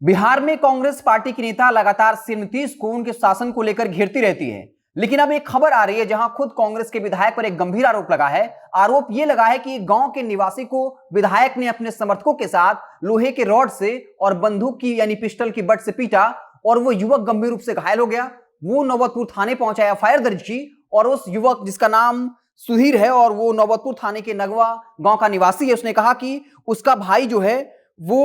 बिहार में कांग्रेस पार्टी की नेता लगातार सीएम नीतीश को उनके शासन को लेकर घेरती रहती है। लेकिन अब एक खबर आ रही है जहां खुद कांग्रेस के विधायक पर एक गंभीर आरोप लगा है। आरोप यह लगा है कि गांव के निवासी को विधायक ने अपने समर्थकों के साथ लोहे के रॉड से और बंदूक की यानी पिस्टल की बट से पीटा और वो युवक गंभीर रूप से घायल हो गया। वो नौबतपुर थाने पहुंचा, एफआईआर दर्ज की और उस युवक जिसका नाम सुधीर है और वो नौबतपुर थाने के नगवा गांव का निवासी है, उसने कहा कि उसका भाई जो है वो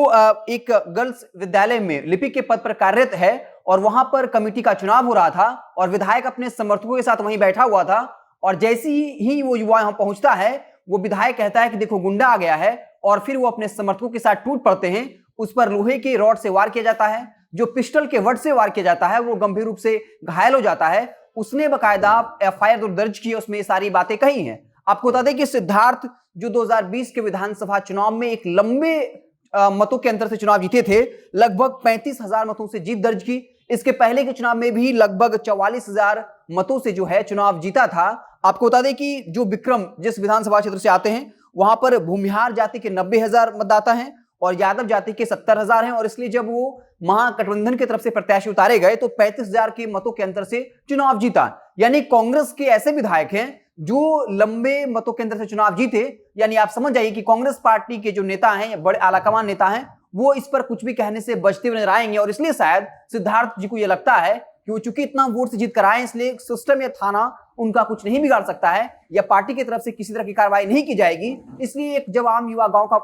एक गर्ल्स विद्यालय में लिपिक के पद पर कार्यरत है और वहां पर कमेटी का चुनाव हो रहा था और विधायक अपने समर्थकों के साथ वहीं बैठा हुआ था। और जैसे ही वो युवा यहां पहुंचता है, वो विधायक कहता है कि देखो गुंडा आ गया है और फिर वो अपने समर्थकों के साथ टूट पड़ते हैं। उस पर लोहे के रॉड से वार किया जाता है, जो पिस्टल के वट से वार किया जाता है, वो गंभीर रूप से घायल हो जाता है। उसने बकायदा एफआईआर दर्ज की, उसमें ये सारी बातें कही हैं। आपको बता दें कि सिद्धार्थ जो 2020 के विधानसभा चुनाव में एक लंबे मतों के अंतर से चुनाव जीते थे, लगभग 35,000 मतों से जीत दर्ज की। इसके पहले के चुनाव में भी लगभग 44,000 मतों से जो है चुनाव जीता था। आपको बता दें कि जो विक्रम जिस विधानसभा क्षेत्र से आते हैं, वहां पर भूमिहार जाति के 90,000 मतदाता हैं और यादव जाति के 70,000 हैं और इसलिए जब वो महागठबंधन की तरफ से प्रत्याशी उतारे गए तो 35,000 के मतों के अंतर से चुनाव जीता। यानी कांग्रेस के ऐसे विधायक हैं जो लंबे मतों के अंदर से चुनाव जीते। यानी आप समझ जाइए कि कांग्रेस पार्टी के जो नेता हैं, बड़े आलाकमान नेता हैं, वो इस पर कुछ भी कहने से बचते हुए नजर आएंगे। और इसलिए शायद सिद्धार्थ जी को यह लगता है कि वो चूंकि इतना वोट से जीत कर आए, इसलिए सिस्टम या थाना उनका कुछ नहीं बिगाड़ सकता है या पार्टी की तरफ से किसी तरह की कार्रवाई नहीं की जाएगी। इसलिए एक जब आम युवा गांव का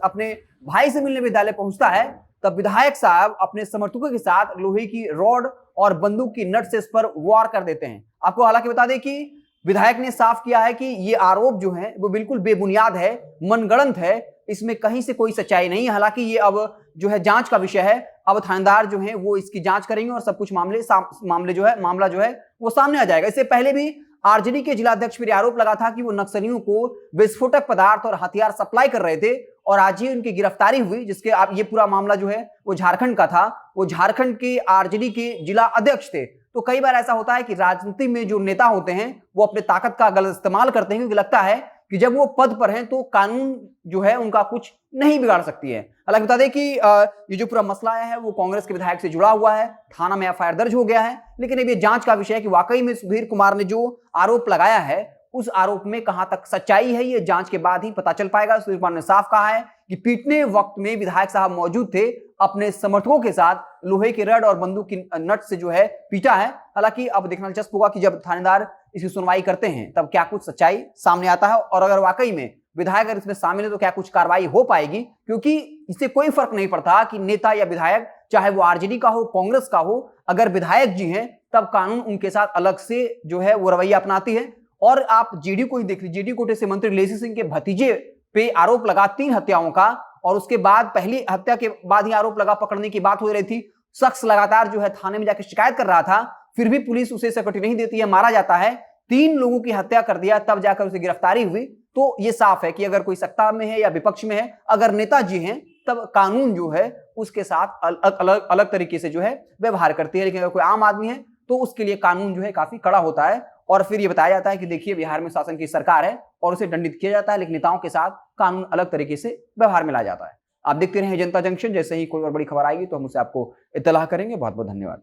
अपने भाई से मिलने विद्यालय पहुंचता है, तब विधायक साहब अपने समर्थकों के साथ लोहे की रॉड और बंदूक की नट से इस पर वार कर देते हैं। आपको हालांकि बता दें कि विधायक ने साफ किया है कि ये आरोप जो है वो बिल्कुल बेबुनियाद है, मनगढ़ंत है, इसमें कहीं से कोई सच्चाई नहीं है। हालांकि ये अब जो है जांच का विषय है। अब थानेदार जो है वो इसकी जांच करेंगे और सब कुछ मामला जो है वो सामने आ जाएगा। इससे पहले भी आरजेडी के जिलाध्यक्ष पर आरोप लगा था कि वो नक्सलियों को विस्फोटक पदार्थ और हथियार सप्लाई कर रहे थे और आज ही उनकी गिरफ्तारी हुई, जिसके आप ये पूरा मामला जो है वो झारखंड का था। वो झारखंड के आरजेडी के जिला अध्यक्ष थे। तो कई बार ऐसा होता है कि राजनीति में जो नेता होते हैं वो अपने ताकत का गलत इस्तेमाल करते हैं, क्योंकि लगता है कि जब वो पद पर हैं तो कानून जो है उनका कुछ नहीं बिगाड़ सकती है। हालांकि बता दें कि ये जो पूरा मसला आया है वो कांग्रेस के विधायक से जुड़ा हुआ है, थाना में एफआईआर दर्ज हो गया है। लेकिन अब ये जांच का विषय है कि वाकई में सुधीर कुमार ने जो आरोप लगाया है उस आरोप में कहां तक सच्चाई है, ये जांच के बाद ही पता चल पाएगा। सुधीर कुमार ने साफ कहा है कि पीटने वक्त में विधायक साहब मौजूद थे, अपने समर्थकों के साथ लोहे के रड और बंदूक की नट से जो है पीटा है। हालांकि अब देखना दिलचस्प होगा कि जब थानेदार इसकी सुनवाई करते हैं तब क्या कुछ सच्चाई सामने आता है और अगर वाकई में विधायक अगर इसमें शामिल है तो क्या कुछ कार्रवाई हो पाएगी। क्योंकि इससे कोई फर्क नहीं पड़ता कि नेता या विधायक, चाहे वो आरजेडी का हो, कांग्रेस का हो, अगर विधायक जी हैं तब कानून उनके साथ अलग से जो है वो रवैया अपनाती है। और आप जेडी को ही देख लीजिए, जेडी कोटे से मंत्री लेसी सिंह के भतीजे पे आरोप लगा 3 हत्याओं का और उसके बाद पहली हत्या के बाद ही आरोप लगा, पकड़ने की बात हो रही थी। शख्स लगातार जो है थाने में जाकर शिकायत कर रहा था, फिर भी पुलिस उसे सिक्योरिटी नहीं देती है, मारा जाता है। 3 लोगों की हत्या कर दिया, तब जाकर उसे गिरफ्तारी हुई। तो ये साफ है कि अगर कोई सत्ता में है या विपक्ष में है, अगर नेताजी हैं तब कानून जो है उसके साथ अलग तरीके से जो है व्यवहार करती है। लेकिन अगर कोई आम आदमी है तो उसके लिए कानून जो है काफी कड़ा होता है और फिर ये बताया जाता है कि देखिए बिहार में शासन की सरकार है और उसे दंडित किया जाता है, लेकिन नेताओं के साथ कानून अलग तरीके से व्यवहार में लाया जाता है। आप देखते रहे जनता जंक्शन। जैसे ही कोई और बड़ी खबर आएगी तो हम उसे आपको इत्तला करेंगे। बहुत बहुत धन्यवाद।